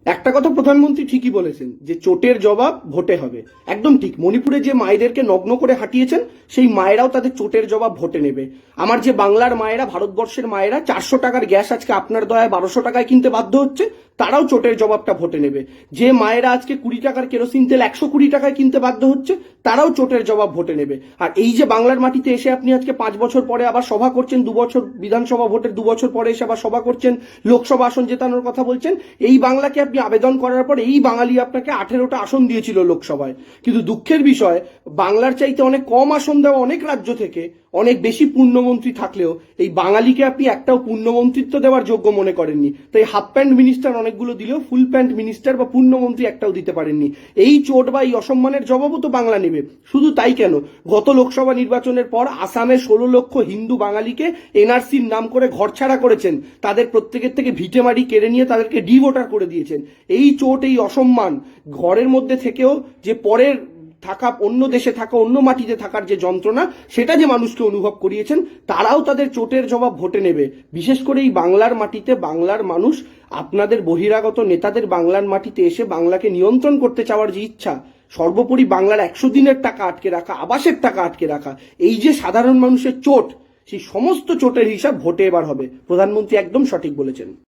একটা কথা প্রধানমন্ত্রী ঠিকই বলেছেন যে চোটের জবাব ভোটে হবে। একদম ঠিক। মণিপুরে যে মায়েদেরকে নগ্ন করে হাঁটিয়েছেন সেই মায়েরাও তাদের চোটের জবাব ভোটে নেবে। আমার যে বাংলার মায়েরা, ভারতবর্ষের মায়েরা 400 টাকার গ্যাস আজকে আপনার দয়ায় 1200 টাকায় কিনতে বাধ্য হচ্ছে, তারাও চোটের জবাবটা ভোটে নেবে। যে মায়েরা আজকে 20 টাকার কেরোসিন তেল 120 টাকায় কিনতে বাধ্য হচ্ছে, তারাও চোটের জবাব ভোটে নেবে। আর এই যে বাংলার মাটিতে এসে আপনি আজকে 5 বছর পরে আবার সভা করছেন, 2 বছর বিধানসভা ভোটের 2 বছর পরে এসে আবার সভা করছেন, লোকসভা আসন জেতানোর কথা বলছেন। এই বাংলাকে আপনি আবেদন করার পর এই বাঙালি আপনাকে 18টা আসন দিয়েছিল লোকসভায়। কিন্তু দুঃখের বিষয়, বাংলার চাইতে অনেক কম আসন দেওয়া অনেক রাজ্য থেকে অনেক বেশি পূর্ণমন্ত্রী থাকলেও এই বাঙালিকে আপনি একটাও পূর্ণমন্ত্রিত্ব দেওয়ার যোগ্য মনে করেননি। তাই হাফ প্যান্ট মিনিস্টার অনেকগুলো দিলেও ফুল প্যান্ট মিনিস্টার বা পূর্ণমন্ত্রী একটাও দিতে পারেননি। এই চোট বা এই অসম্মানের জবাবও তো বাংলা নেবে। শুধু তাই কেন, গত লোকসভা নির্বাচনের পর আসামে 16 লক্ষ হিন্দু বাঙালিকে এনআরসির নাম করে ঘরছাড়া করেছেন, তাদের প্রত্যেকের থেকে ভিটে মারি কেড়ে নিয়ে তাদেরকে ডি ভোটার করে দিয়েছেন। এই চোট, এই অসম্মান, ঘরের মধ্যে থেকেও যে পরের থাকা, অন্য দেশে থাকা, অন্য মাটিতে থাকার যে যন্ত্রণা, সেটা যে মানুষকে অনুভব করিয়েছেন, তারাও তাদের চোটের জবাব ভোটে নেবে। বিশেষ করে এই বাংলার মাটিতে বাংলার মানুষ আপনাদের বহিরাগত নেতাদের বাংলার মাটিতে এসে বাংলাকে নিয়ন্ত্রণ করতে চাওয়ার যে ইচ্ছা, সর্বোপরি বাংলার 100 দিনের টাকা আটকে রাখা, আবাসের টাকা আটকে রাখা, এই যে সাধারণ মানুষের চোট, সেই সমস্ত চোটের হিসাব ভোটে এবার হবে। প্রধানমন্ত্রী একদম সঠিক বলেছেন।